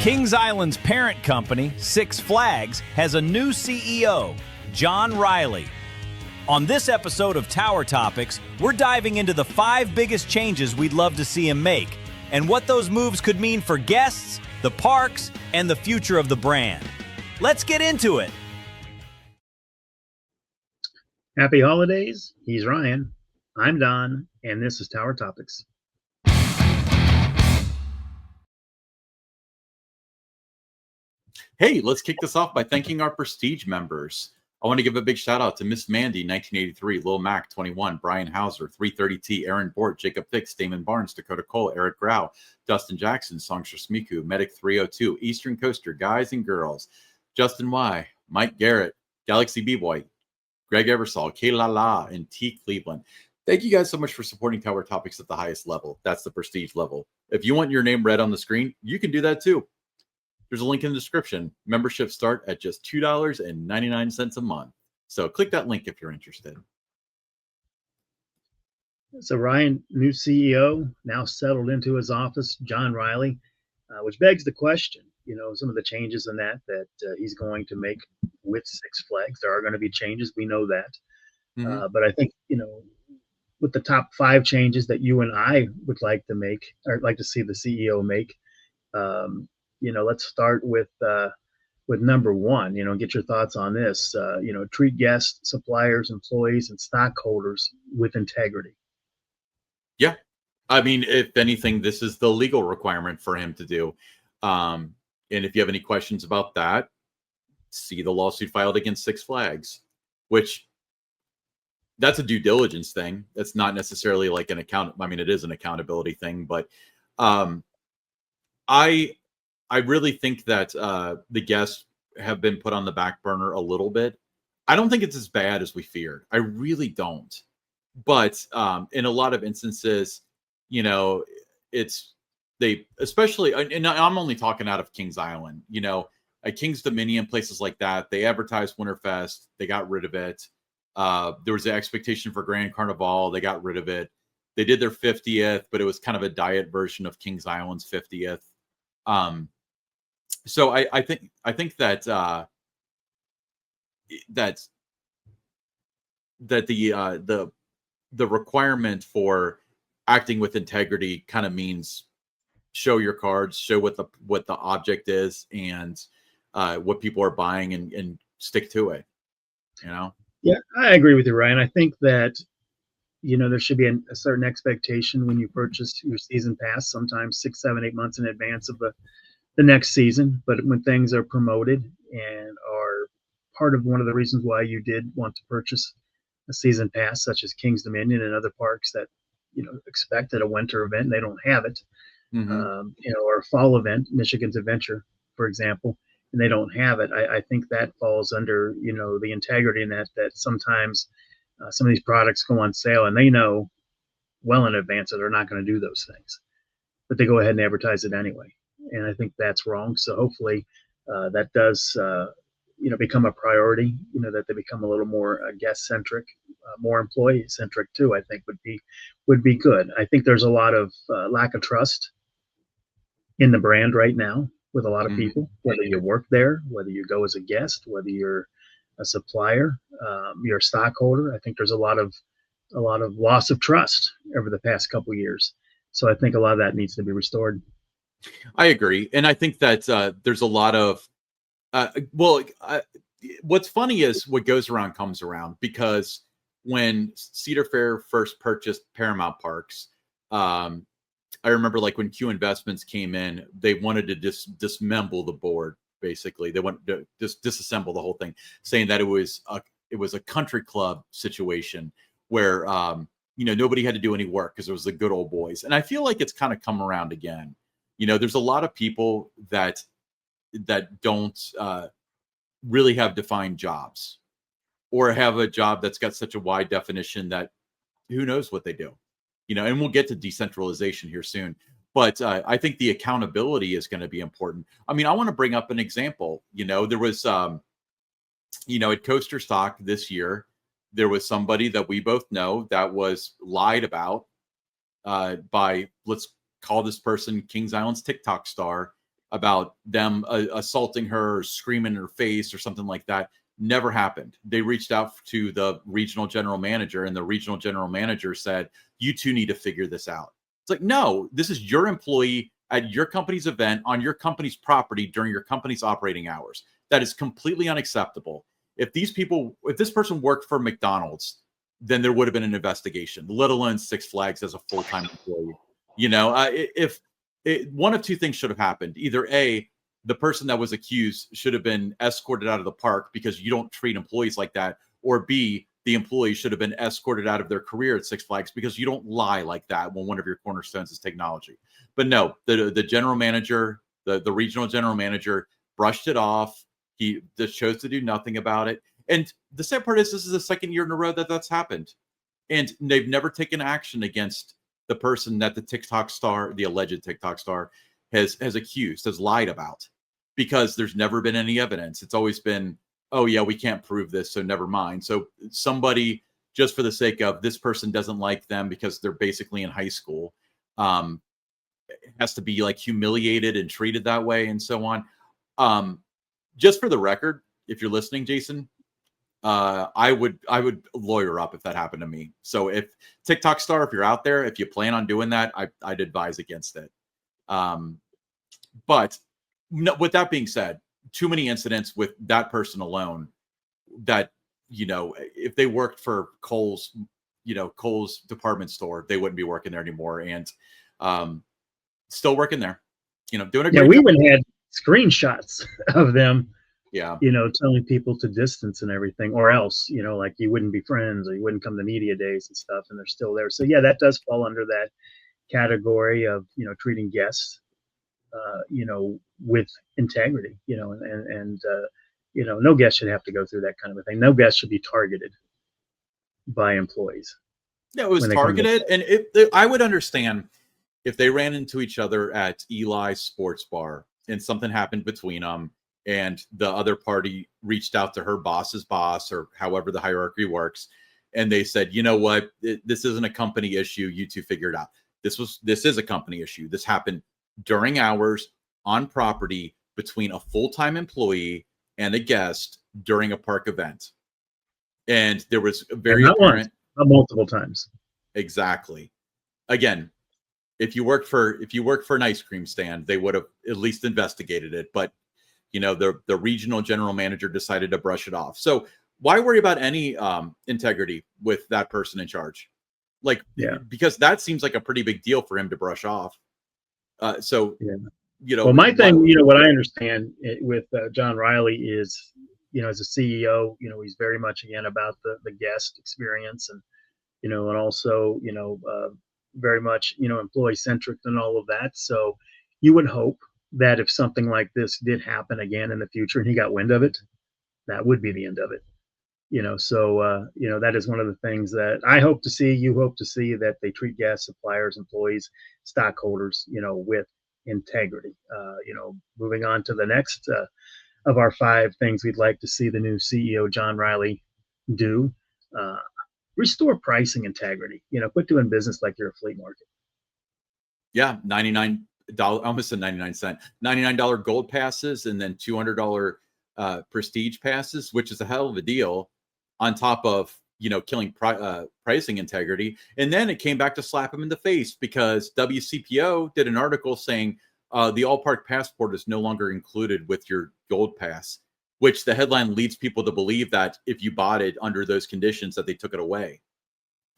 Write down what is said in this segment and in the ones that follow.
Kings Island's parent company, Six Flags, has a new CEO, John Riley. On this episode of Tower Topics, we're diving into the 5 biggest changes we'd love to see him make, and what those moves could mean for guests, the parks, and the future of the brand. Let's get into it. Happy holidays. He's Ryan. I'm Don, and this is Tower Topics. Hey, let's kick this off by thanking our Prestige members. I want to give a big shout out to Miss Mandy, 1983, Lil Mac, 21, Brian Hauser, 330T, Aaron Bort, Jacob Fix, Damon Barnes, Dakota Cole, Eric Grau, Dustin Jackson, Songster Smiku, Medic 302, Eastern Coaster, Guys and Girls, Justin Y, Mike Garrett, Galaxy B-Boy, Greg Eversol, K La La, and T Cleveland. Thank you guys so much for supporting Tower Topics at the highest level. That's the Prestige level. If you want your name read on the screen, you can do that too. There's a link in the description. Memberships start at just $2.99 a month. So click that link if you're interested. So Ryan, new CEO, now settled into his office, John Riley, which begs the question, some of the changes in that he's going to make with Six Flags. There are going to be changes. We know that. But I think, with the top 5 changes that you and I would like to make, or like to see the CEO make, let's start with number 1, get your thoughts on this. Treat guests, suppliers, employees, and stockholders with integrity. Yeah. I mean, if anything, this is the legal requirement for him to do. And if you have any questions about that, see the lawsuit filed against Six Flags, which that's a due diligence thing. That's not necessarily like an account. I mean, it is an accountability thing, but I really think that the guests have been put on the back burner a little bit. I don't think it's as bad as we feared. I really don't. But in a lot of instances, especially, and I'm only talking out of Kings Island, at Kings Dominion, places like that, they advertised Winterfest, they got rid of it. There was an expectation for Grand Carnival, they got rid of it. They did their 50th, but it was kind of a diet version of Kings Island's 50th. So I think that the requirement for acting with integrity kind of means show your cards, show what the object is, and what people are buying, and stick to it. Yeah, I agree with you, Ryan. I think that there should be a certain expectation when you purchase your season pass, sometimes 6, 7, 8 months in advance of the next season. But when things are promoted and are part of one of the reasons why you did want to purchase a season pass, such as Kings Dominion and other parks that expected a winter event and they don't have it, or a fall event, Michigan's Adventure, for example, and they don't have it. I think that falls under the integrity in that sometimes some of these products go on sale and they know well in advance that they're not going to do those things, but they go ahead and advertise it anyway. And I think that's wrong. So hopefully that does, become a priority, that they become a little more guest centric, more employee centric too, I think would be good. I think there's a lot of lack of trust in the brand right now with a lot of people, whether you work there, whether you go as a guest, whether you're a supplier, you're a stockholder. I think there's a lot of loss of trust over the past couple of years. So I think a lot of that needs to be restored. I agree. And I think that there's a lot of, what's funny is what goes around comes around, because when Cedar Fair first purchased Paramount Parks, I remember when Q Investments came in, they wanted to dismember the board. Basically, they wanted to just disassemble the whole thing, saying that it was a country club situation where nobody had to do any work because it was the good old boys. And I feel like it's kind of come around again. There's a lot of people that don't really have defined jobs, or have a job that's got such a wide definition that who knows what they do. And we'll get to decentralization here soon. But I think the accountability is going to be important. I mean, I want to bring up an example. There was, at Coaster Stock this year, there was somebody that we both know that was lied about by, let's call this person Kings Island's TikTok star, about them assaulting her, or screaming in her face or something like that. Never happened. They reached out to the regional general manager, and the regional general manager said, "You two need to figure this out." It's like, no, this is your employee at your company's event on your company's property during your company's operating hours. That is completely unacceptable. If this person worked for McDonald's, then there would have been an investigation, let alone Six Flags as a full-time employee. If one of two things should have happened. Either A, the person that was accused should have been escorted out of the park because you don't treat employees like that, or B, the employee should have been escorted out of their career at Six Flags because you don't lie like that when one of your cornerstones is technology. But no, the general manager, the regional general manager brushed it off. He just chose to do nothing about it. And the sad part is, this is the second year in a row that that's happened. And they've never taken action against the person that the alleged TikTok star has accused, has lied about, because there's never been any evidence. It's always been, oh yeah, we can't prove this, so never mind. So somebody, just for the sake of this person doesn't like them because they're basically in high school, has to be like humiliated and treated that way and so on. Just for the record, if you're listening, Jason, I would lawyer up if that happened to me. So if TikTok star, if you're out there, if you plan on doing that, I'd advise against it. But no, with that being said, too many incidents with that person alone that, if they worked for Kohl's department store, they wouldn't be working there anymore. And still working there, doing a great job. We even had screenshots of them, yeah, telling people to distance and everything, or else, like you wouldn't be friends, or you wouldn't come to media days and stuff, and they're still there. So yeah, that does fall under that category of, treating guests, with integrity, and no guest should have to go through that kind of a thing. No guest should be targeted by employees. Yeah, it was targeted, and I would understand if they ran into each other at Eli's Sports Bar and something happened between them, and the other party reached out to her boss's boss, or however the hierarchy works, and they said, you know what, this isn't a company issue, you two figure it out. This is a company issue. This happened during hours on property between a full-time employee and a guest during a park event. And there was very apparent, not multiple times. Exactly. Again, if you worked for an ice cream stand, they would have at least investigated it. But the regional general manager decided to brush it off. So why worry about any integrity with that person in charge? Because that seems like a pretty big deal for him to brush off. Well, my thing, what I understand with John Riley is, as a CEO, he's very much again about the guest experience, and and also very much employee centric and all of that. So you would hope that if something like this did happen again in the future and he got wind of it, that would be the end of it. So that is one of the things that I hope to see, you hope to see, that they treat guests, suppliers, employees, stockholders, with integrity. Moving on to the next of our 5 things we'd like to see the new CEO, John Riley, do. Restore pricing integrity. Quit doing business like you're a flea market. Yeah, $99, almost a 99 cent, $99 gold passes, and then $200 prestige passes, which is a hell of a deal, on top of killing pricing integrity. And then it came back to slap him in the face, because WCPO did an article saying the all park passport is no longer included with your gold pass, which the headline leads people to believe that if you bought it under those conditions, that they took it away.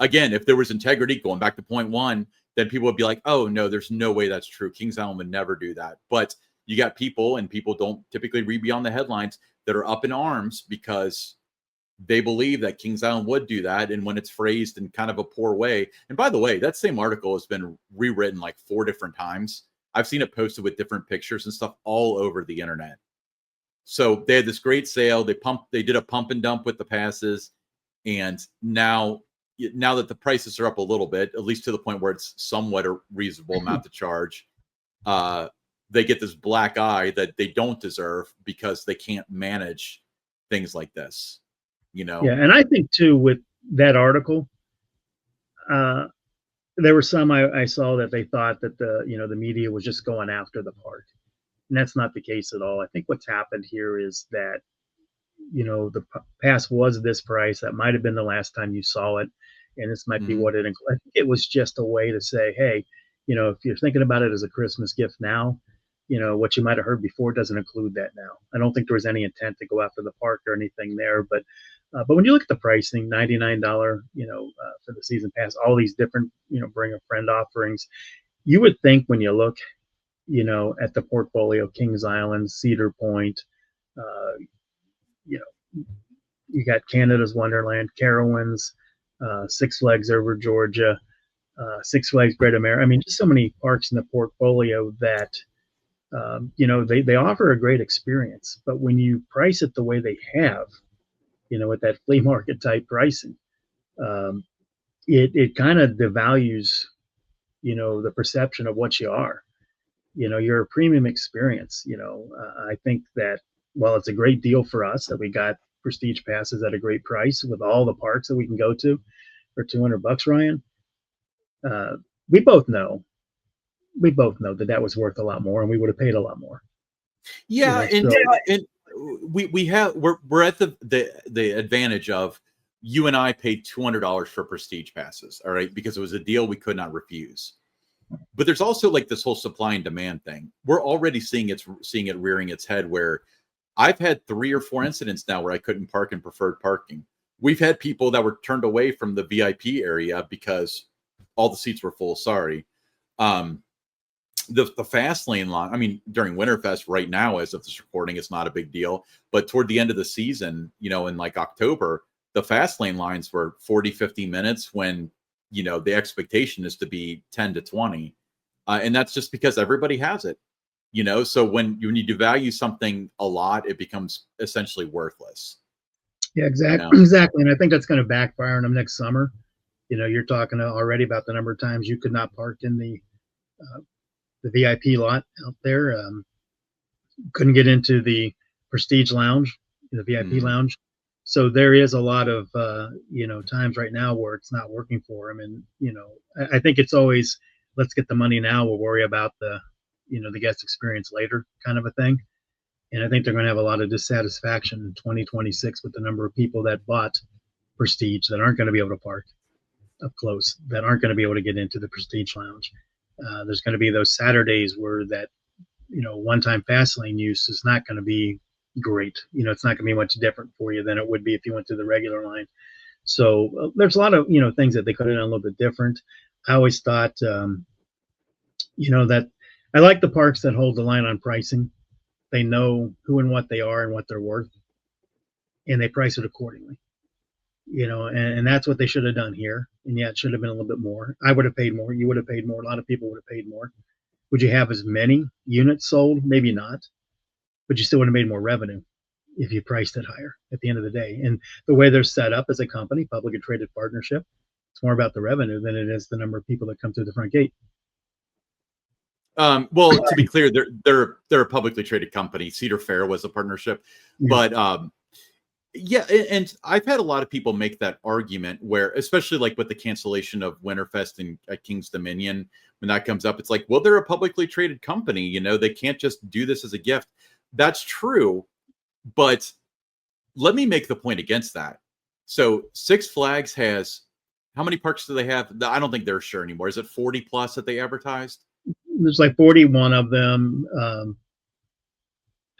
Again, if there was integrity, going back to point 1, then people would be like, oh no, there's no way that's true. Kings Island would never do that. But you got people, and people don't typically read beyond the headlines, that are up in arms because they believe that Kings Island would do that. And when it's phrased in kind of a poor way, and by the way, that same article has been rewritten like 4 different times. I've seen it posted with different pictures and stuff all over the internet. So they had this great sale. They did a pump and dump with the passes. And now that the prices are up a little bit, at least to the point where it's somewhat a reasonable amount to charge, they get this black eye that they don't deserve because they can't manage things like this. Yeah, and I think too, with that article, there were some I saw that they thought that the media was just going after the park, And that's not the case at all. I think what's happened here is that, the pass was this price. That might have been the last time you saw it. And this might be Mhm. what it includes. I think it was just a way to say, hey, if you're thinking about it as a Christmas gift now, what you might have heard before doesn't include that now. I don't think there was any intent to go after the park or anything there. But when you look at the pricing, $99, for the season pass, all these different, bring a friend offerings, you would think when you look, at the portfolio, Kings Island, Cedar Point, uh, you know, you got Canada's Wonderland, Carowinds, Six Flags Over Georgia, Six Flags Great America. I mean, just so many parks in the portfolio that, they offer a great experience. But when you price it the way they have, with that flea market type pricing, um, it kind of devalues, the perception of what you are. You're a premium experience. I think that while it's a great deal for us that we got prestige passes at a great price with all the parks that we can go to for $200, Ryan, uh, we both know that was worth a lot more, and we would have paid a lot more. Yeah, and So and we're at the advantage of you and I paid $200 for prestige passes, all right, because it was a deal we could not refuse. But there's also like this whole supply and demand thing. We're already seeing it rearing its head where I've had 3 or 4 incidents now where I couldn't park in preferred parking. We've had people that were turned away from the VIP area because all the seats were full. Sorry. Um, the fast lane line, I mean, during Winterfest right now, as of this recording, it's not a big deal. But toward the end of the season, in like October, the fast lane lines were 40, 50 minutes when, the expectation is to be 10 to 20. And that's just because everybody has it, so when you need to value something a lot, it becomes essentially worthless. yeah, You exactly, know? exactly, and I think that's going to backfire on them next summer. You're talking already about the number of times you could not park in the VIP lot out there. Couldn't get into the Prestige Lounge, the VIP Mhm. lounge. So there is a lot of times right now where it's not working for them, and I think it's always let's get the money now. We'll worry about the guest experience later, kind of a thing. And I think they're going to have a lot of dissatisfaction in 2026 with the number of people that bought Prestige that aren't going to be able to park up close, that aren't going to be able to get into the Prestige Lounge. There's going to be those Saturdays where that one-time fast lane use is not going to be great. It's not going to be much different for you than it would be if you went to the regular line. So there's a lot of things that they could have done a little bit different. I always thought that I like the parks that hold the line on pricing. They know who and what they are and what they're worth, and they price it accordingly. And that's what they should have done here. And yeah, it should have been a little bit more. I would have paid more. You would have paid more. A lot of people would have paid more. Would you have as many units sold? Maybe not, but you still would have made more revenue if you priced it higher at the end of the day. And the way they're set up as a company, publicly traded partnership, it's more about the revenue than it is the number of people that come through the front gate. Well, to be clear, they're a publicly traded company. Cedar Fair was a partnership, Yeah. but yeah, and I've had a lot of people make that argument where, especially like with the cancellation of Winterfest and at King's Dominion, when that comes up, it's like, well, they're a publicly traded company. They can't just do this as a gift. That's true, but let me make the point against that. So Six Flags has how many parks do they have? I don't think they're sure anymore. Is it 40 plus that they advertised? There's like 41 of them.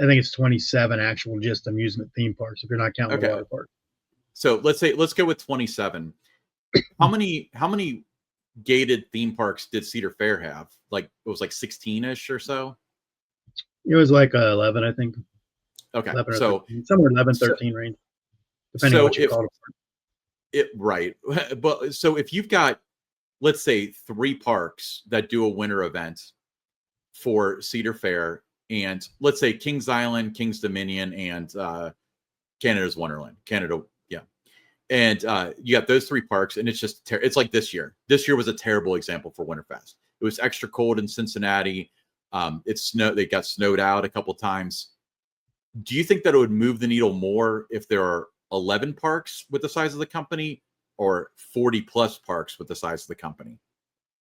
I think it's 27 actual just amusement theme parks if you're not counting the Okay. water park. So let's go with 27. How many gated theme parks did Cedar Fair have? Like it was like 16-ish or so. It was like 11, I think. Okay. 11 or So 13, somewhere 11, so 13 range, depending on what you call it. Right. But so if you've got, let's say 3 parks that do a winter event for Cedar Fair, and let's say Kings Island, Kings Dominion, and Canada's Wonderland, Canada, yeah. And you got those 3 parks, and it's just it's like this year. This year was a terrible example for Winterfest. It was extra cold in Cincinnati. It snowed. They got snowed out a couple times. Do you think that it would move the needle more if there are 11 parks with the size of the company, or 40 plus parks with the size of the company?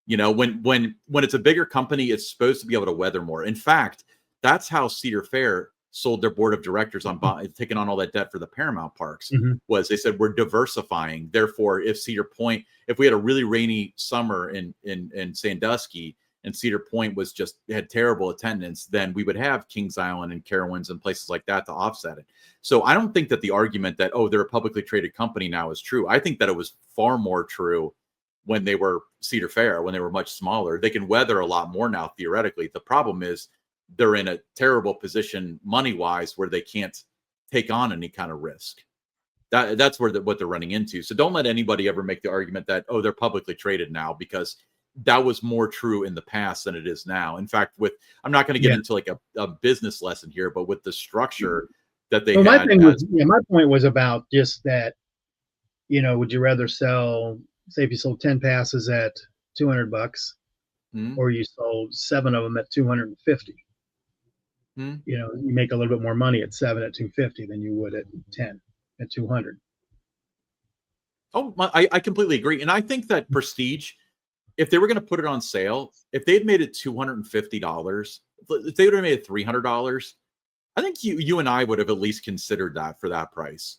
When it's a bigger company, it's supposed to be able to weather more. In fact, That's how Cedar Fair sold their board of directors on taking on all that debt for the Paramount parks. Was they said, we're diversifying. Therefore, if Cedar Point, if we had a really rainy summer in Sandusky and Cedar Point was just had terrible attendance, then we would have Kings Island and Carowinds and places like that to offset it. So I don't think that the argument that, oh, they're a publicly traded company now is true. I think that it was far more true when they were Cedar Fair, when they were much smaller. They can weather a lot more now, theoretically. The problem is they're in a terrible position money-wise where they can't take on any kind of risk. That's where what they're running into. So don't let anybody ever make the argument that, oh, they're publicly traded now, because that was more true in the past than it is now. In fact, I'm not going to get into like a business lesson here, but with the structure that they had. My point was about just that, would you rather sell, say if you sold 10 passes at $200 or you sold 7 of them at $250? You make a little bit more money at 7 at $250 than you would at 10 at $200. Oh, I completely agree. And I think that Prestige, if they were going to put it on sale, if they had made it $250, if they would have made it $300, I think you and I would have at least considered that for that price.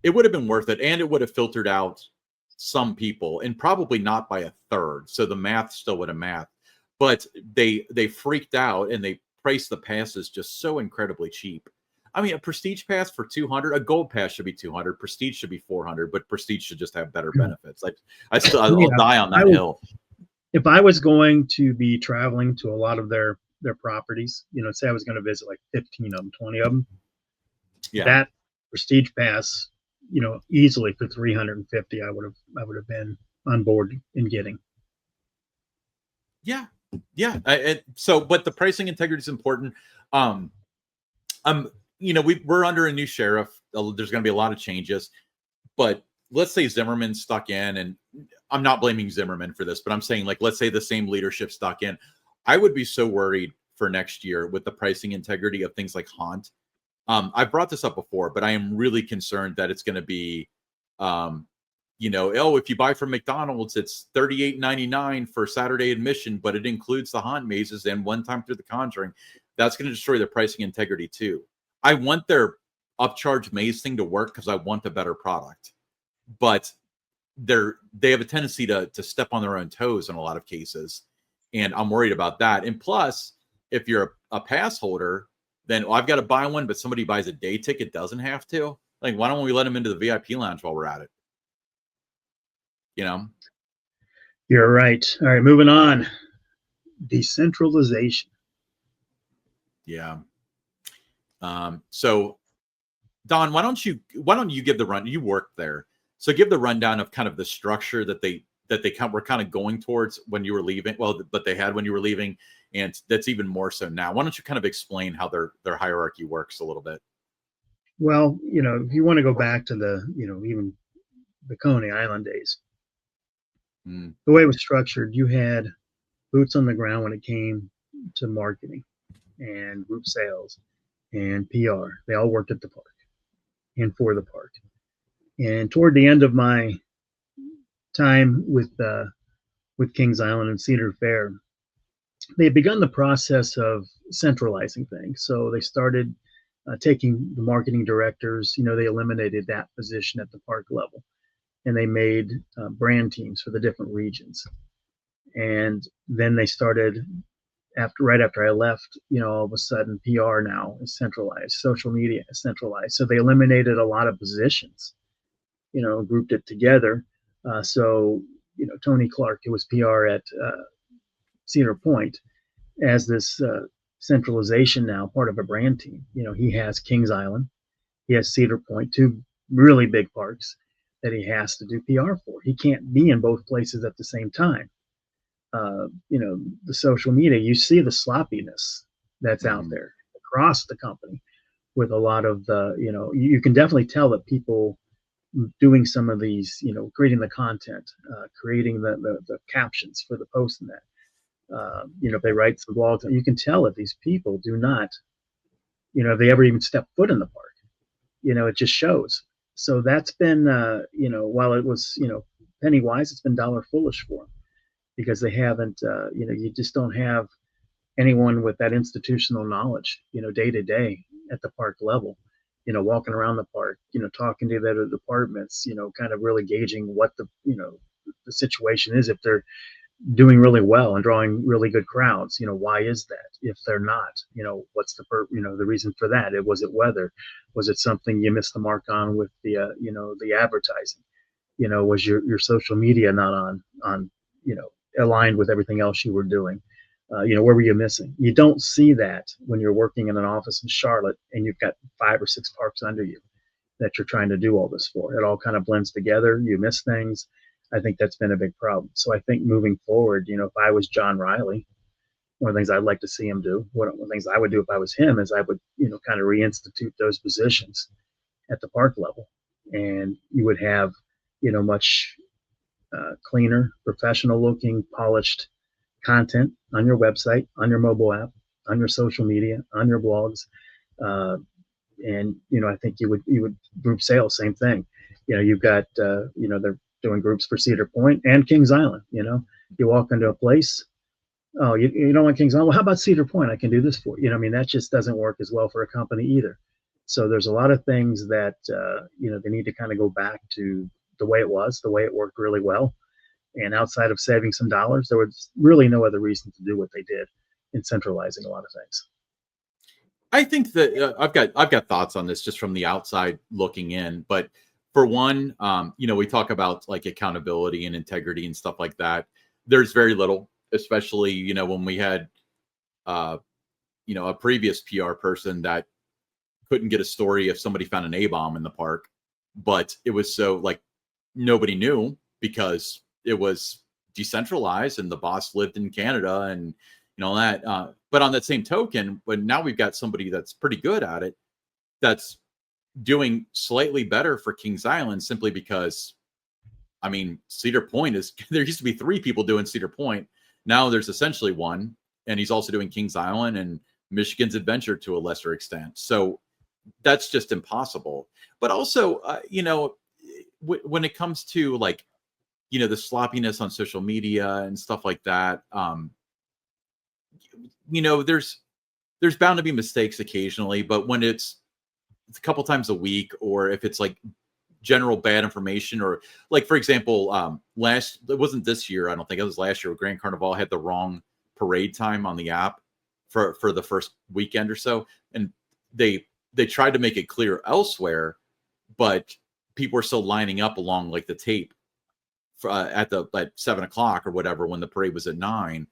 It would have been worth it, and it would have filtered out some people, and probably not by a third. So the math still would have mathed. But they freaked out and they priced the passes just so incredibly cheap. I mean, a Prestige pass for $200, a Gold pass should be $200, Prestige should be $400, but Prestige should just have better benefits. I'll die on that hill. If I was going to be traveling to a lot of their properties, say I was going to visit like 15 of them, 20 of them, that Prestige pass, easily for $350, I would have been on board in getting. Yeah. But the pricing integrity is important. We're under a new sheriff. There's going to be a lot of changes, but let's say Zimmerman stuck in, and I'm not blaming Zimmerman for this, but I'm saying, like, let's say the same leadership stuck in. I would be so worried for next year with the pricing integrity of things like Haunt. I've brought this up before, but I am really concerned that it's going to be, if you buy from McDonald's, it's $38.99 for Saturday admission, but it includes the Haunt mazes and one time through the Conjuring. That's going to destroy their pricing integrity too. I want their upcharge maze thing to work because I want a better product, but they have a tendency to step on their own toes in a lot of cases, and I'm worried about that. And plus, if you're a pass holder, then I've got to buy one, but somebody buys a day ticket doesn't have to. Like, why don't we let them into the VIP lounge while we're at it? You're right. All right, moving on. Decentralization. Yeah. So Don, why don't you give the run? You worked there, so give the rundown of kind of the structure that they were kind of going towards when you were leaving. Well, but they had when you were leaving, and that's even more so now. Why don't you kind of explain how their hierarchy works a little bit? Well, if you want to go back to the, even the Coney Island days, the way it was structured, you had boots on the ground when it came to marketing and group sales and PR. They all worked at the park and for the park. And toward the end of my time with Kings Island and Cedar Fair, they had begun the process of centralizing things. So they started taking the marketing directors, they eliminated that position at the park level, and they made brand teams for the different regions. And then they started, right after I left, all of a sudden PR now is centralized, social media is centralized. So they eliminated a lot of positions, grouped it together. So Tony Clark, who was PR at Cedar Point, as this centralization now, part of a brand team. He has Kings Island, he has Cedar Point, two really big parks that he has to do PR for. He can't be in both places at the same time. The social media, you see the sloppiness that's out there across the company with a lot of the, you can definitely tell that people doing some of these, creating the content, creating the captions for the post and that. If they write some blogs, you can tell that these people do not, if they ever even step foot in the park, it just shows. So that's been, while it was, penny wise, it's been dollar foolish for them, because they haven't, you just don't have anyone with that institutional knowledge, day to day at the park level, walking around the park, talking to the other departments, kind of really gauging what the situation is. If they're doing really well and drawing really good crowds, why is that? If they're not, what's the reason for that? Was it weather? Was it something you missed the mark on with the advertising? Was your social media not on aligned with everything else you were doing? Where were you missing? You don't see that when you're working in an office in Charlotte and you've got 5 or 6 parks under you that you're trying to do all this for. It all kind of blends together. You miss things. I think that's been a big problem. So I think moving forward, if I was John Riley, one of the things I'd like to see him do, one of the things I would do if I was him, is I would, kind of reinstitute those positions at the park level. And you would have, much cleaner, professional looking, polished content on your website, on your mobile app, on your social media, on your blogs. And I think you would group sales, same thing. You've got they're doing groups for Cedar Point and Kings Island. You walk into a place, oh, you don't want Kings Island, well, how about Cedar Point? I can do this for you. That just doesn't work as well for a company either. So there's a lot of things that they need to kind of go back to the way it was, the way it worked really well. And outside of saving some dollars, there was really no other reason to do what they did in centralizing a lot of things. I think that I've got thoughts on this just from the outside looking in. But for one, we talk about like accountability and integrity and stuff like that. There's very little, especially when we had a previous PR person that couldn't get a story if somebody found an A-bomb in the park, but it was so like nobody knew because it was decentralized and the boss lived in Canada and that. But on that same token, but now we've got somebody that's pretty good at it, that's doing slightly better for Kings Island simply because, Cedar Point there used to be 3 people doing Cedar Point. Now there's essentially 1, and he's also doing Kings Island and Michigan's Adventure to a lesser extent. So that's just impossible. But also, when it comes to like, the sloppiness on social media and stuff like that, there's bound to be mistakes occasionally, but when it's a couple times a week, or if it's like general bad information, or like, for example, it wasn't this year, I don't think it was last year, Grand Carnival had the wrong parade time on the app for the first weekend or so. And they tried to make it clear elsewhere, but people were still lining up along like the tape at 7:00 or whatever, when the parade was at 9.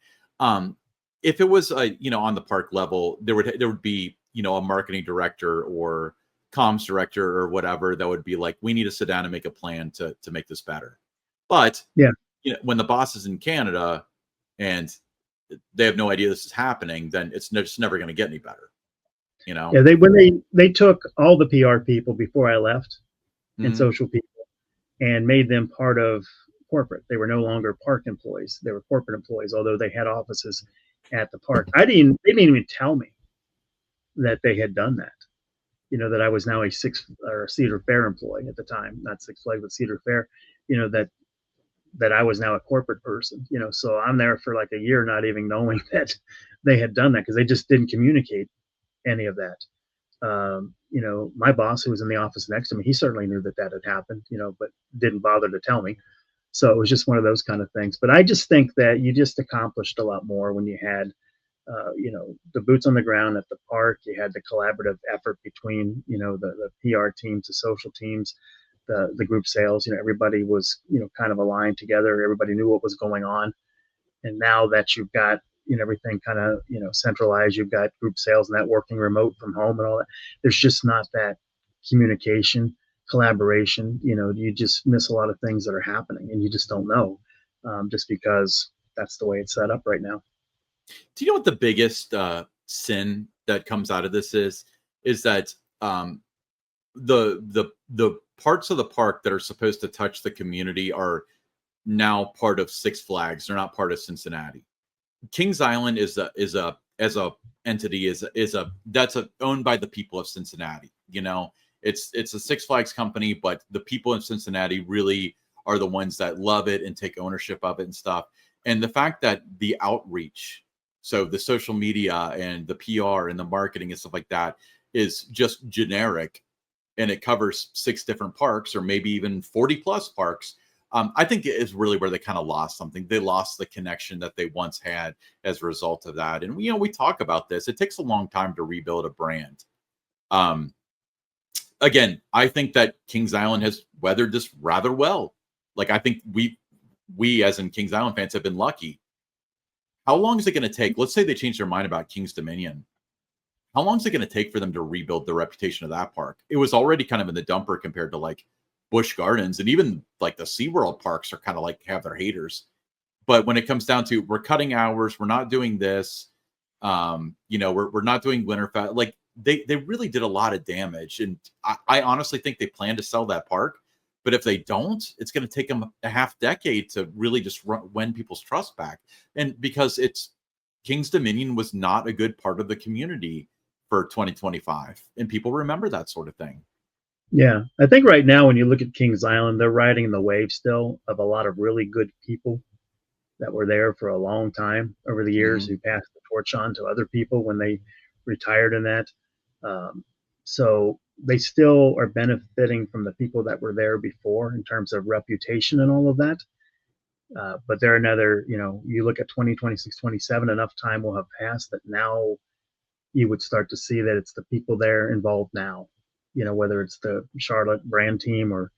If it was on the park level, there would be a marketing director or comms director or whatever that would be like, we need to sit down and make a plan to make this better. But yeah, when the boss is in Canada and they have no idea this is happening, then it's just never going to get any better. Yeah, they took all the PR people before I left and social people and made them part of corporate. They were no longer park employees. They were corporate employees, although they had offices at the park. They didn't even tell me that they had done that. That I was now a Cedar Fair employee at the time, not Six Flags, but Cedar Fair, that I was now a corporate person, so I'm there for like a year, not even knowing that they had done that, because they just didn't communicate any of that. My boss, who was in the office next to me, he certainly knew that had happened, but didn't bother to tell me. So it was just one of those kind of things. But I just think that you just accomplished a lot more when you had, the boots on the ground at the park. You had the collaborative effort between, the PR teams, the social teams, the group sales. Everybody was, kind of aligned together. Everybody knew what was going on. And now that you've got, everything kind of, centralized, you've got group sales networking remote from home and all that. There's just not that communication, collaboration. You just miss a lot of things that are happening, and you just don't know, just because that's the way it's set up right now. Do you know what the biggest sin that comes out of this is that the parts of the park that are supposed to touch the community are now part of Six Flags. They're not part of Cincinnati. Kings Island is a entity that's owned by the people of Cincinnati. It's a Six Flags company, but the people in Cincinnati really are the ones that love it and take ownership of it and stuff. And the fact that the outreach So the social media and the PR and the marketing and stuff like that is just generic, and it covers 6 different parks or maybe even 40 plus parks. I think it is really where they kind of lost something. They lost the connection that they once had as a result of that. And we talk about this. It takes a long time to rebuild a brand. Again, I think that Kings Island has weathered this rather well. Like, I think we as in Kings Island fans have been lucky. How long is it going to take? Let's say they change their mind about Kings Dominion. How long is it going to take for them to rebuild the reputation of that park? It was already kind of in the dumper compared to like Busch Gardens, and even like the SeaWorld parks are kind of like have their haters. But when it comes down to we're cutting hours, we're not doing this, we're not doing Winterfest. Like they really did a lot of damage, and I honestly think they plan to sell that park. But if they don't, it's going to take them a half decade to really just win people's trust back. And because Kings Dominion was not a good part of the community for 2025, and people remember that sort of thing. Yeah, I think right now when you look at Kings Island, they're riding the wave still of a lot of really good people that were there for a long time over the years who passed the torch on to other people when they retired in that. So they still are benefiting from the people that were there before in terms of reputation and all of that. But they're another, you look at 2026, 27, enough time will have passed that now you would start to see that it's the people there involved now, whether it's the Charlotte brand team or,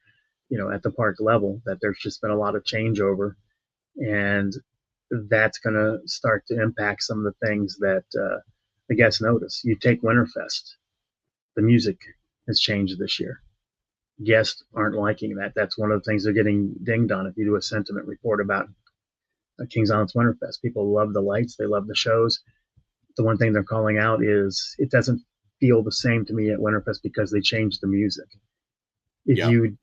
at the park level, that there's just been a lot of changeover. And that's going to start to impact some of the things that the guests notice. You take Winterfest, the music has changed this year. Guests aren't liking that. That's one of the things they're getting dinged on. If you do a sentiment report about Kings Island's Winterfest, people love the lights, they love the shows. The one thing they're calling out is it doesn't feel the same to me at Winterfest because they changed the music. If you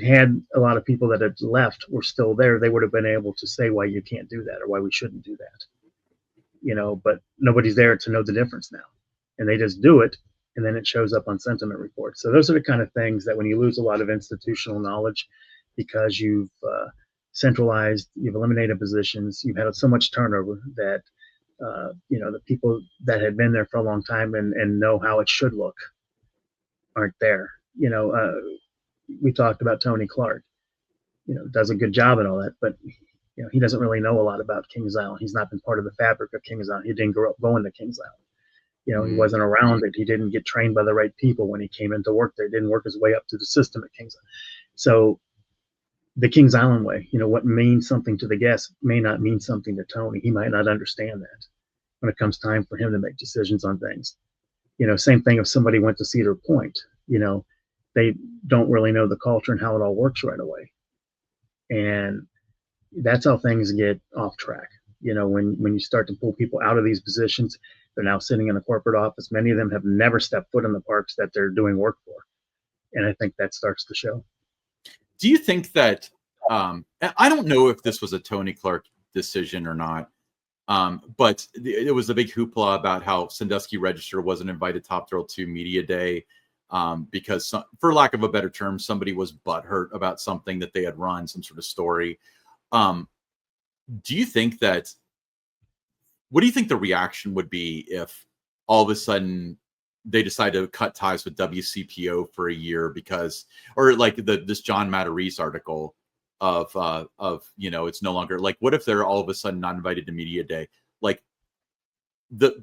had a lot of people that had left were still there, they would have been able to say why you can't do that or why we shouldn't do that. But nobody's there to know the difference now. And they just do it, and then it shows up on sentiment reports. So those are the kind of things that when you lose a lot of institutional knowledge because you've centralized, you've eliminated positions, you've had so much turnover that the people that had been there for a long time and know how it should look aren't there. We talked about Tony Clark, does a good job and all that, but he doesn't really know a lot about Kings Island. He's not been part of the fabric of Kings Island. He didn't grow up going to Kings Island. He wasn't around it. He didn't get trained by the right people when he came into work there. He didn't work his way up to the system at Kings Island. So the Kings Island way, what means something to the guests may not mean something to Tony. He might not understand that when it comes time for him to make decisions on things. Same thing if somebody went to Cedar Point, they don't really know the culture and how it all works right away. And that's how things get off track. When you start to pull people out of these positions, they're now sitting in a corporate office. Many of them have never stepped foot in the parks that they're doing work for. And I think that starts to show. Do you think that, I don't know if this was a Tony Clark decision or not, but it was a big hoopla about how Sandusky Register wasn't invited Top Thrill 2 Media Day because, for lack of a better term, somebody was butthurt about something that they had run, some sort of story. Do you think that, what do you think the reaction would be if all of a sudden they decide to cut ties with WCPO for a year because, or like this John Matarese article of it's no longer like, what if they're all of a sudden not invited to Media Day? Like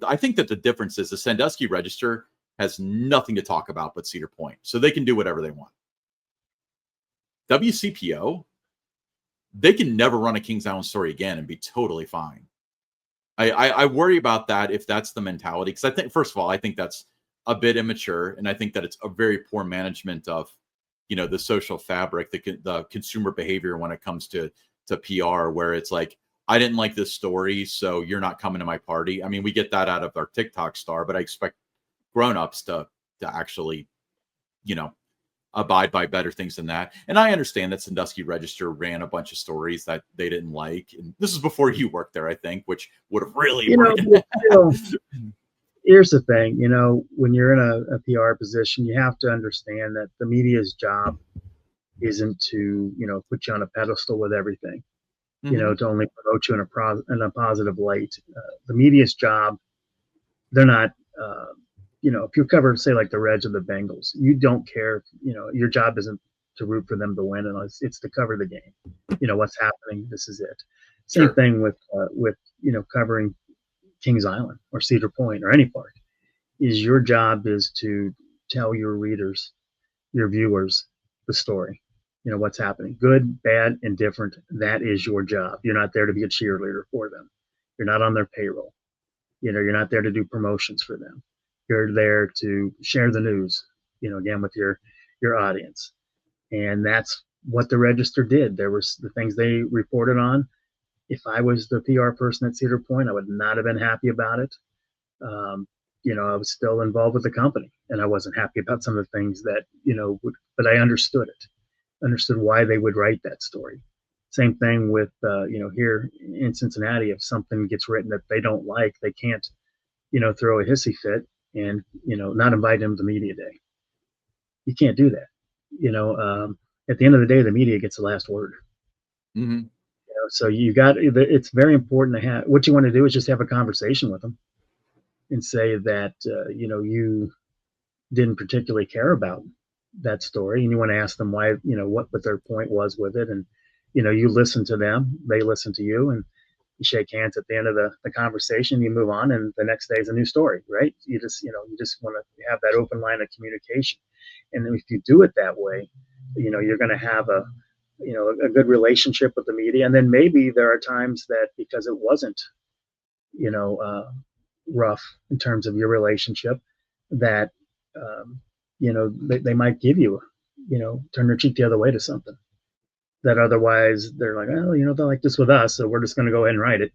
I think that the difference is the Sandusky Register has nothing to talk about but Cedar Point, so they can do whatever they want. WCPO, they can never run a Kings Island story again and be totally fine. I worry about that if that's the mentality, because I think, first of all, I think that's a bit immature, and I think that it's a very poor management of the social fabric, the consumer behavior when it comes to PR, where it's like, I didn't like this story, so you're not coming to my party. I mean, we get that out of our TikTok star, but I expect grown-ups to actually abide by better things than that. And I understand that Sandusky Register ran a bunch of stories that they didn't like, and this is before you worked there, I think, which would have really here's the thing, when you're in a PR position, you have to understand that the media's job isn't to, put you on a pedestal with everything. to only promote you in a positive light. The media's job, they're not, if you cover, say, like the Reds or the Bengals, you don't care. Your job isn't to root for them to win, and it's to cover the game. What's happening. This is it. Same thing with covering Kings Island or Cedar Point or any park. Is your job is to tell your readers, your viewers, the story. What's happening, good, bad, indifferent. That is your job. You're not there to be a cheerleader for them. You're not on their payroll. You're not there to do promotions for them. You're there to share the news, again, with your audience. And that's what the Register did. There was the things they reported on. If I was the PR person at Cedar Point, I would not have been happy about it. I was still involved with the company, and I wasn't happy about some of the things that, but I understood it, understood why they would write that story. Same thing with, here in Cincinnati, if something gets written that they don't like, they can't, throw a hissy fit and, not invite them to media day. You can't do that. At the end of the day, the media gets the last word. So it's very important to have, what you want to do is just have a conversation with them and say that, you didn't particularly care about that story, and you want to ask them why, what their point was with it. And, you listen to them, they listen to you, and you shake hands at the end of the conversation, you move on, and the next day is a new story, right? You just want to have that open line of communication. And if you do it that way, you're going to have a good relationship with the media. And then maybe there are times that, because it wasn't, rough in terms of your relationship, that, they might give you, turn their cheek the other way to something that otherwise they're like, oh, they're like this with us, so we're just going to go ahead and write it.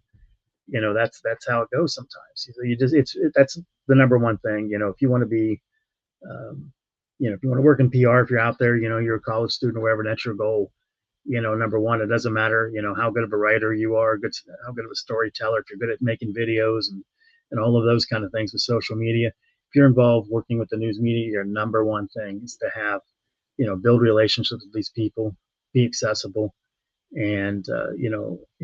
That's how it goes sometimes. That's the number one thing. If you want to be, if you want to work in PR, if you're out there, you're a college student or whatever, that's your goal. Number one, it doesn't matter, how good of a writer you are, how good of a storyteller, if you're good at making videos and all of those kind of things with social media. If you're involved working with the news media, your number one thing is to have, build relationships with these people, be accessible, and,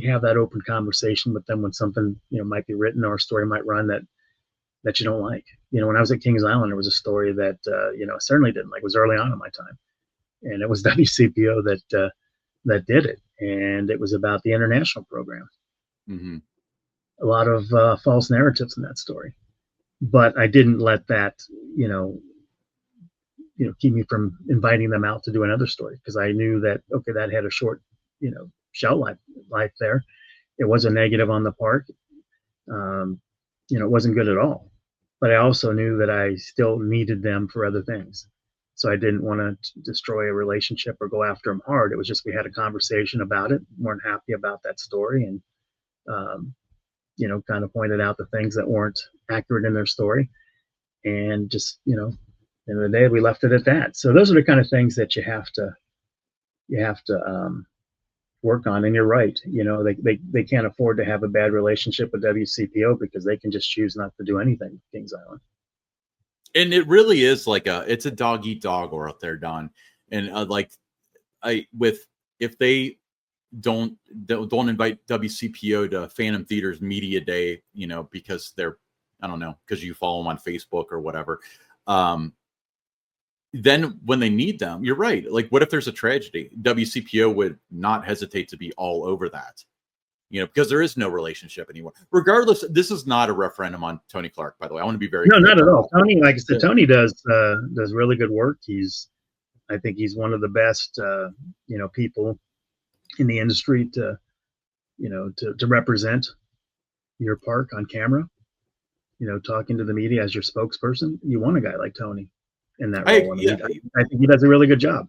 have that open conversation with them when something, might be written or a story might run that you don't like. When I was at Kings Island, there was a story that, I certainly didn't like. It was early on in my time. And it was WCPO that did it. And it was about the international program. A lot of false narratives in that story. But I didn't let that, keep me from inviting them out to do another story, because I knew that, okay, that had a short, shelf life there. It was a negative on the park. It wasn't good at all. But I also knew that I still needed them for other things. So I didn't want to destroy a relationship or go after them hard. It was just, we had a conversation about it, weren't happy about that story, and, kind of pointed out the things that weren't accurate in their story. And just, at the end of the day, we left it at that. So those are the kind of things that you have to work on. And you're right. They can't afford to have a bad relationship with WCPO, because they can just choose not to do anything with Kings Island. And it really is like it's a dog eat dog or out there, Don. And if they don't invite WCPO to Phantom Theater's media day, because they're, I don't know, because you follow them on Facebook or whatever. Then when they need them, you're right. Like, what if there's a tragedy? WCPO would not hesitate to be all over that, because there is no relationship anymore. Regardless, this is not a referendum on Tony Clark, by the way. I want to be very clear. Not at all. Tony, like I said, Tony does really good work. I think he's one of the best, people in the industry to represent your park on camera. Talking to the media as your spokesperson. You want a guy like Tony in that role. I think he does a really good job.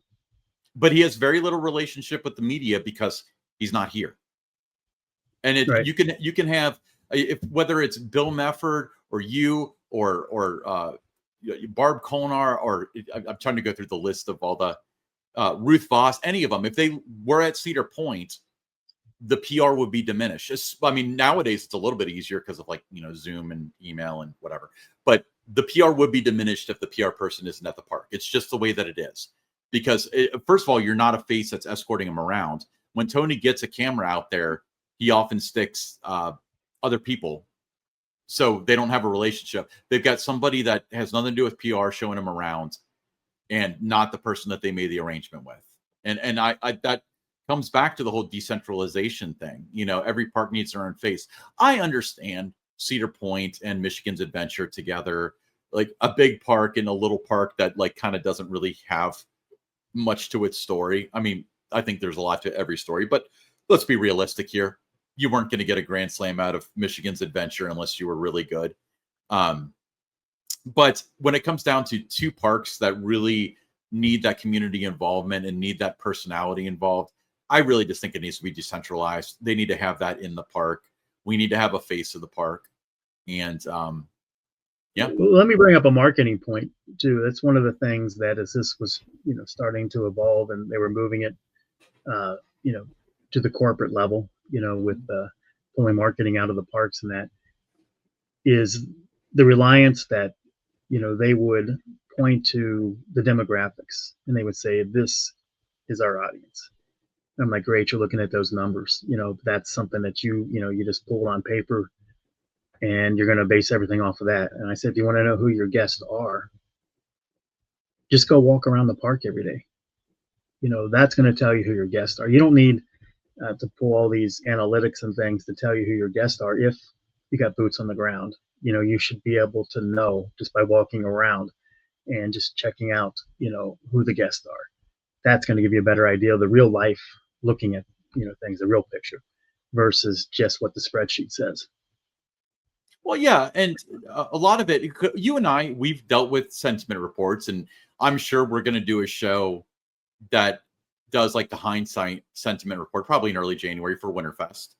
But he has very little relationship with the media because he's not here. And right. you can have, whether it's Bill Mefford or you or Barb Kolnar, or I'm trying to go through the list of all the Ruth Voss, any of them. If they were at Cedar Point, the PR would be diminished. I mean, nowadays it's a little bit easier because of Zoom and email and whatever. But the PR would be diminished if the PR person isn't at the park. It's just the way that it is. Because first of all, you're not a face that's escorting him around. When Tony gets a camera out there, he often sticks other people, so they don't have a relationship. They've got somebody that has nothing to do with PR showing them around, and not the person that they made the arrangement with. And I that comes back to the whole decentralization thing. You know, every park needs their own face. I understand Cedar Point and Michigan's Adventure together, like a big park and a little park that like kind of doesn't really have much to its story. I mean, I think there's a lot to every story, but let's be realistic here. You weren't going to get a grand slam out of Michigan's Adventure unless you were really good. But when it comes down to two parks that really need that community involvement and need that personality involved, I really just think it needs to be decentralized. They need to have that in the park. We need to have a face of the park. And yeah. Well, let me bring up a marketing point too. That's one of the things that as this was, starting to evolve and they were moving it, to the corporate level, with pulling marketing out of the parks, and that is the reliance that, they would point to the demographics and they would say, this is our audience. And I'm like, great, you're looking at those numbers. That's something that you just pull on paper and you're going to base everything off of that. And I said, if you want to know who your guests are, just go walk around the park every day. That's going to tell you who your guests are. You don't need to pull all these analytics and things to tell you who your guests are. If you got boots on the ground, you should be able to know just by walking around and just checking out, who the guests are. That's going to give you a better idea of the real life, looking at, things, the real picture versus just what the spreadsheet says. Well, yeah, and a lot of it, you and I, we've dealt with sentiment reports, and I'm sure we're going to do a show that does like the hindsight sentiment report, probably in early January for Winterfest.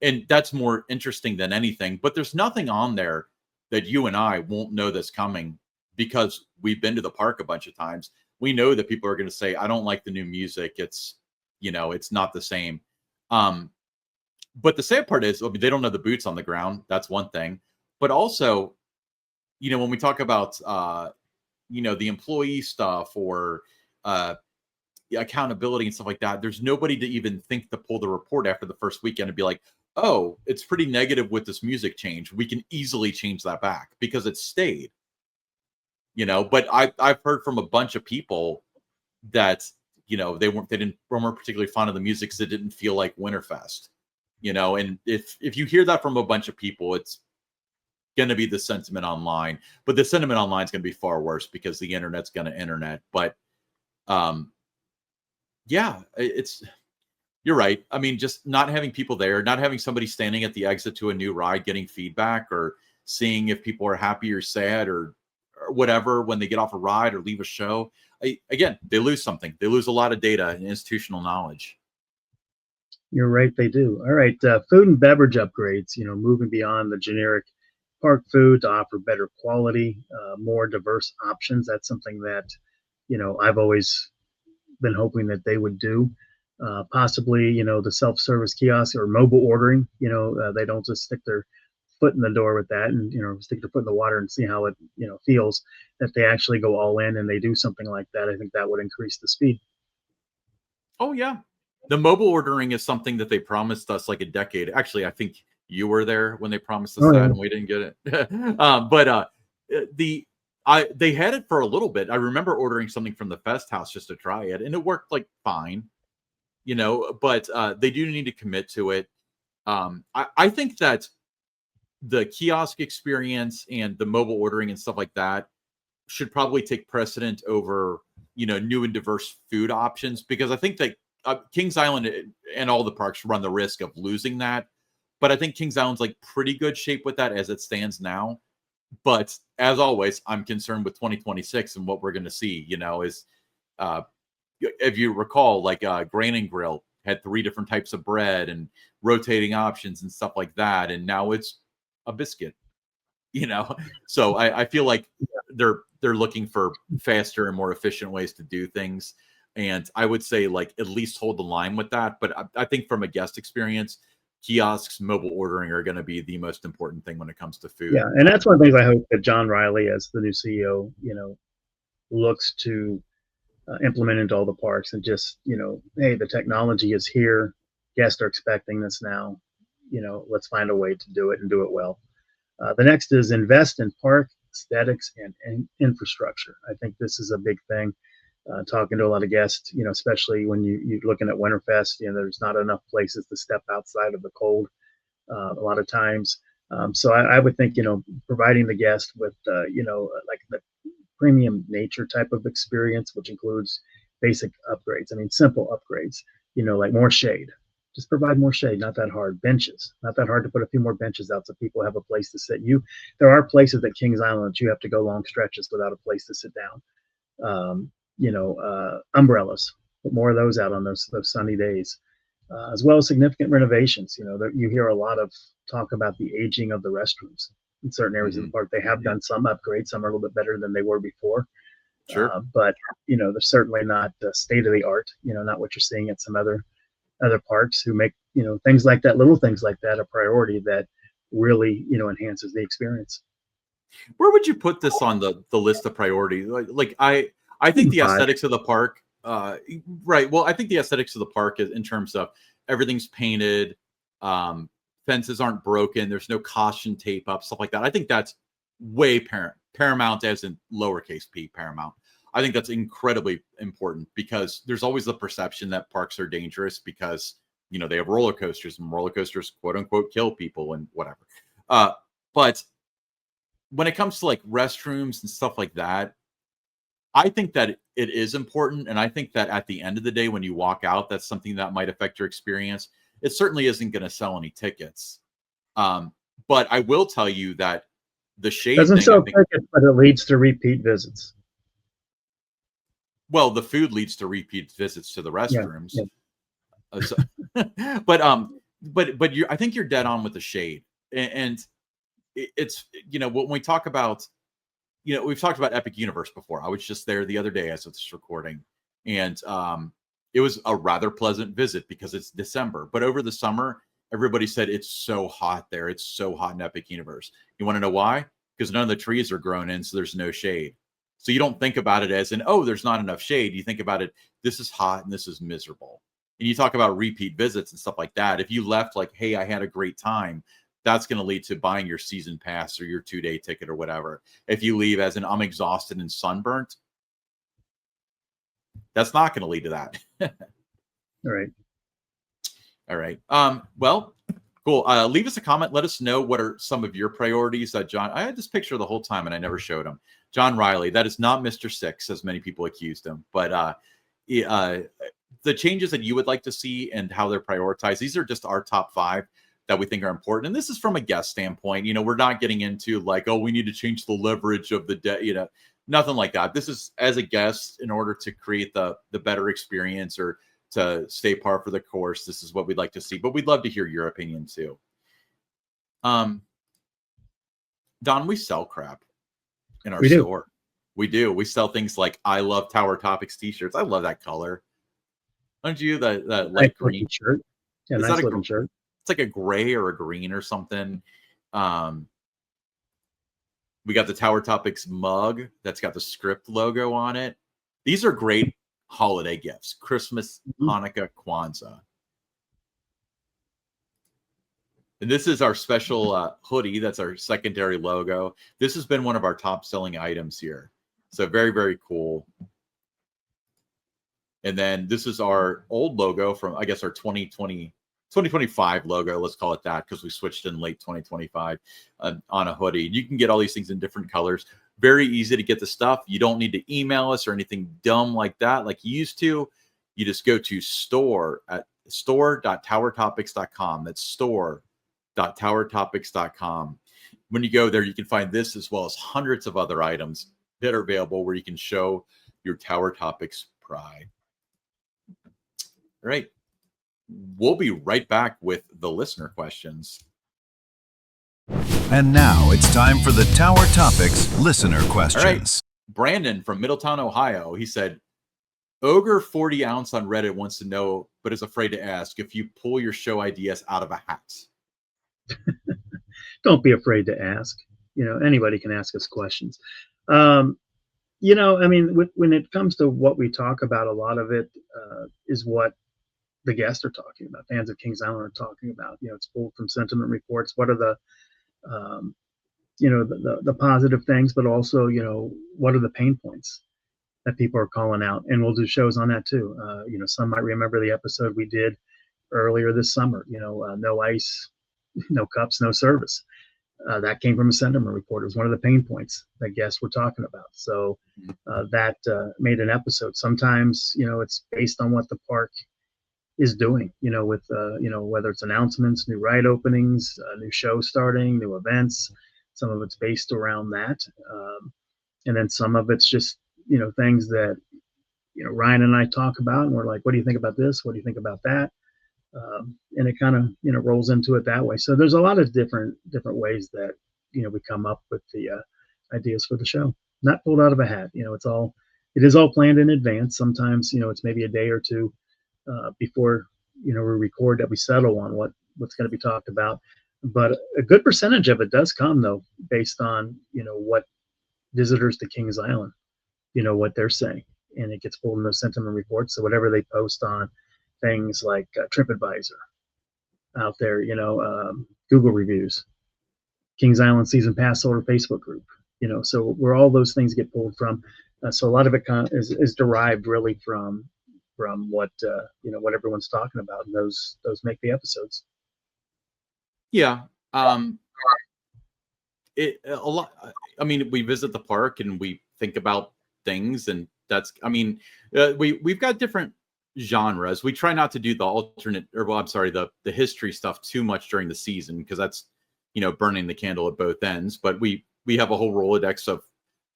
And that's more interesting than anything. But there's nothing on there that you and I won't know that's coming because we've been to the park a bunch of times. We know that people are going to say, I don't like the new music. It's, it's not the same. But the sad part is, I mean, they don't know the boots on the ground. That's one thing. But also, when we talk about, the employee stuff or accountability and stuff like that, there's nobody to even think to pull the report after the first weekend and be like, oh, it's pretty negative with this music change. We can easily change that back because it stayed. But I've heard from a bunch of people that, they weren't particularly fond of the music because it didn't feel like Winterfest. And if you hear that from a bunch of people, it's going to be the sentiment online. But the sentiment online is going to be far worse because the internet's going to internet. But yeah, you're right. I mean, just not having people there, not having somebody standing at the exit to a new ride, getting feedback or seeing if people are happy or sad or whatever when they get off a ride or leave a show. Again, they lose something. They lose a lot of data and institutional knowledge. You're right, they do. All right, food and beverage upgrades, moving beyond the generic park food to offer better quality, more diverse options. That's something that, I've always been hoping that they would do. Possibly, the self-service kiosk or mobile ordering, they don't just stick their foot in the door with that and, stick their foot in the water and see how it, feels, that they actually go all in and they do something like that. I think that would increase the speed. Oh, yeah. The mobile ordering is something that they promised us like a decade. Actually, I think you were there when they promised us that and we didn't get it. They had it for a little bit. I remember ordering something from the Fest House just to try it, and it worked like fine, but they do need to commit to it. I think that the kiosk experience and the mobile ordering and stuff like that should probably take precedent over, new and diverse food options, because I think that Kings Island and all the parks run the risk of losing that. But I think Kings Island's like pretty good shape with that as it stands now. But as always, I'm concerned with 2026 and what we're going to see, is if you recall, like Grain and Grill had 3 different types of bread and rotating options and stuff like that. And now it's a biscuit, So I feel like they're looking for faster and more efficient ways to do things. And I would say like at least hold the line with that. But I think from a guest experience, kiosks, mobile ordering are going to be the most important thing when it comes to food. Yeah, and that's one of the things I hope that John Riley, as the new CEO, looks to implement into all the parks and just, hey, the technology is here. Guests are expecting this now. let's find a way to do it and do it well. The next is invest in park aesthetics and infrastructure. I think this is a big thing. Talking to a lot of guests, especially when you're looking at Winterfest, there's not enough places to step outside of the cold a lot of times. So I would think, providing the guest with, like the premium nature type of experience, which includes basic upgrades. I mean, simple upgrades, like more shade. Just provide more shade, not that hard. Benches, not that hard to put a few more benches out so people have a place to sit. There are places at Kings Island that you have to go long stretches without a place to sit down. Umbrellas, put more of those out on those sunny days, as well as significant renovations. You hear a lot of talk about the aging of the restrooms in certain areas of the park. They have done some upgrades. Some are a little bit better than they were before. Sure. But they're certainly not state of the art. Not what you're seeing at some other parks who make things like that, little things like that, a priority that really enhances the experience. Where would you put this on the list of priorities? Like I think the aesthetics of the park, right. Well, I think the aesthetics of the park is in terms of everything's painted, fences aren't broken, there's no caution tape up, stuff like that. I think that's way paramount, as in lowercase p, paramount. I think that's incredibly important because there's always the perception that parks are dangerous because they have roller coasters, and roller coasters quote unquote kill people and whatever. But when it comes to like restrooms and stuff like that, I think that it is important. And I think that at the end of the day, when you walk out, that's something that might affect your experience. It certainly isn't going to sell any tickets. But I will tell you that the shade doesn't thing, sell tickets, but it leads to repeat visits. Well, the food leads to repeat visits to the restrooms. Yeah. But I think you're dead on with the shade. And it's, when we talk about, we've talked about Epic Universe before. I was just there the other day as of this recording, and it was a rather pleasant visit because it's December. But over the summer, everybody said it's so hot there. It's so hot in Epic Universe. You want to know why? Because none of the trees are grown in, so there's no shade. So you don't think about it as in, oh, there's not enough shade. You think about it, this is hot and this is miserable. And you talk about repeat visits and stuff like that. If you left like, hey, I had a great time, that's going to lead to buying your season pass or your 2-day ticket or whatever. If you leave as in, I'm exhausted and sunburnt, that's not going to lead to that. All right. Well, cool. Leave us a comment. Let us know what are some of your priorities that John, I had this picture the whole time and I never showed him. John Riley, that is not Mr. Six, as many people accused him, but the changes that you would like to see and how they're prioritized, these are just our top 5 that we think are important. And this is from a guest standpoint. We're not getting into like, oh, we need to change the leverage of the debt, nothing like that. This is as a guest in order to create the better experience or to stay par for the course. This is what we'd like to see, but we'd love to hear your opinion too. Don, we sell crap in our store. We do. We sell things like I love Tower Topics t-shirts. I love that color. Don't you? That light green shirt. Yeah, nice looking shirt. It's like a gray or a green or something. We got the Tower Topics mug that's got the script logo on it. These are great holiday gifts. Christmas, Hanukkah, Kwanzaa. And this is our special hoodie. That's our secondary logo. This has been one of our top selling items here. So very, very cool. And then this is our old logo from, I guess, our 2025 logo. Let's call it that because we switched in late 2025 on a hoodie. You can get all these things in different colors. Very easy to get the stuff. You don't need to email us or anything dumb like that like you used to. You just go to store.towertopics.com. That's store.towertopics.com. When you go there, you can find this as well as hundreds of other items that are available where you can show your Tower Topics pride. All right. We'll be right back with the listener questions. And now it's time for the Tower Topics listener questions. All right. Brandon from Middletown, Ohio. He said, Ogre 40 ounce on Reddit wants to know, but is afraid to ask, if you pull your show ideas out of a hat. Don't be afraid to ask. Anybody can ask us questions. I mean, when it comes to what we talk about, a lot of it is what the guests are talking about, fans of Kings Island are talking about. It's pulled from sentiment reports. What are the the positive things, but also what are the pain points that people are calling out, and we'll do shows on that too. Some might remember the episode we did earlier this summer. No ice, no cups, no service. That came from a sentiment report. It was one of the pain points that guests were talking about. So that made an episode. Sometimes, it's based on what the park is doing, with, whether it's announcements, new ride openings, new shows starting, new events. Some of it's based around that. And then some of it's just, things that, Ryan and I talk about, and we're like, what do you think about this? What do you think about that? And it kind of rolls into it that way. So there's a lot of different ways that we come up with the ideas for the show. Not pulled out of a hat. It is all planned in advance. Sometimes it's maybe a day or two before we record that we settle on what's going to be talked about. But a good percentage of it does come though based on what visitors to Kings Island what they're saying, and it gets pulled in those sentiment reports. So whatever they post on things like TripAdvisor out there, Google reviews, Kings Island season pass holder Facebook group, so where all those things get pulled from. So a lot of it is derived really from what what everyone's talking about, and those make the episodes. Yeah. A lot. I mean, we visit the park and we think about things, and that's. I mean, we've got different genres. We try not to do the alternate, or well, I'm sorry, the history stuff too much during the season, because that's burning the candle at both ends. But we have a whole Rolodex of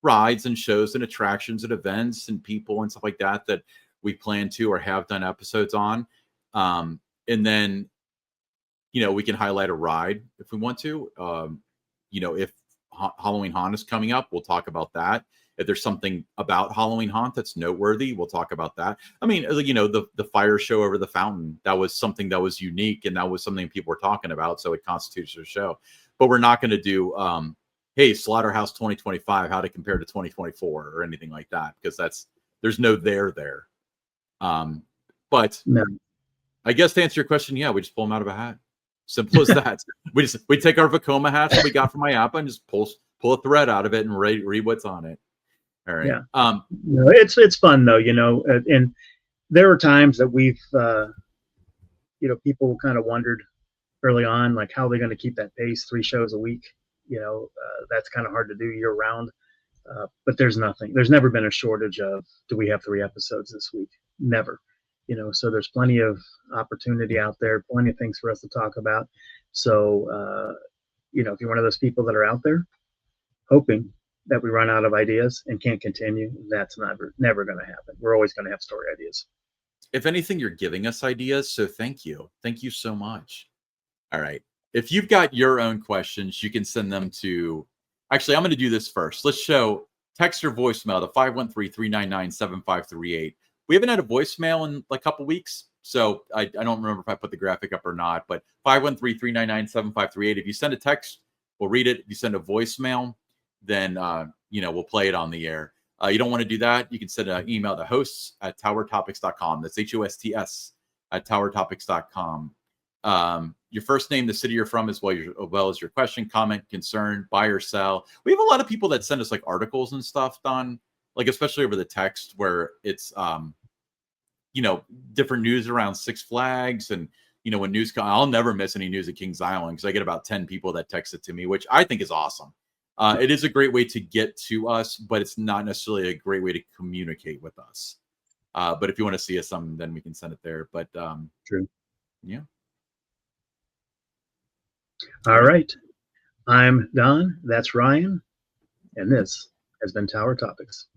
rides and shows and attractions and events and people and stuff like that we plan to or have done episodes on. And then we can highlight a ride if we want to. If Halloween Haunt is coming up, we'll talk about that. If there's something about Halloween Haunt that's noteworthy, we'll talk about that. I mean, the fire show over the fountain, that was something that was unique, and that was something people were talking about, so it constitutes a show. But we're not going to do, hey, Slaughterhouse 2025, how to compare to 2024 or anything like that, because there's no there. But no. I guess to answer your question, yeah, we just pull them out of a hat. Simple as that. we take our Vekoma hats that we got from IAPA and just pull a thread out of it and read what's on it. All right. Yeah. It's fun though, and there are times that we've people kind of wondered early on, like, how are they going to keep that pace, 3 shows a week? That's kind of hard to do year round. But there's never been a shortage of, do we have 3 episodes this week? Never. So there's plenty of opportunity out there, plenty of things for us to talk about. So, if you're one of those people that are out there hoping that we run out of ideas and can't continue, that's never going to happen. We're always going to have story ideas. If anything, you're giving us ideas. So thank you. Thank you so much. All right. If you've got your own questions, you can send them to, actually, I'm going to do this first. Let's show text or voicemail to 513-399-7538. We haven't had a voicemail in a couple weeks, so I don't remember if I put the graphic up or not, but 513-399-7538. If you send a text, we'll read it. If you send a voicemail, then, we'll play it on the air. You don't want to do that, you can send an email to hosts@towertopics.com. That's HOSTS@towertopics.com. Your first name, the city you're from, as well as your question, comment, concern, buy or sell. We have a lot of people that send us articles and stuff, Don, especially over the text, where it's different news around Six Flags, and when news I'll never miss any news at Kings Island, because I get about 10 people that text it to me, which I think is awesome. It is a great way to get to us, but it's not necessarily a great way to communicate with us. But if you want to see us something, then we can send it there. But true. Yeah. All right. I'm Don. That's Ryan. And this has been Tower Topics.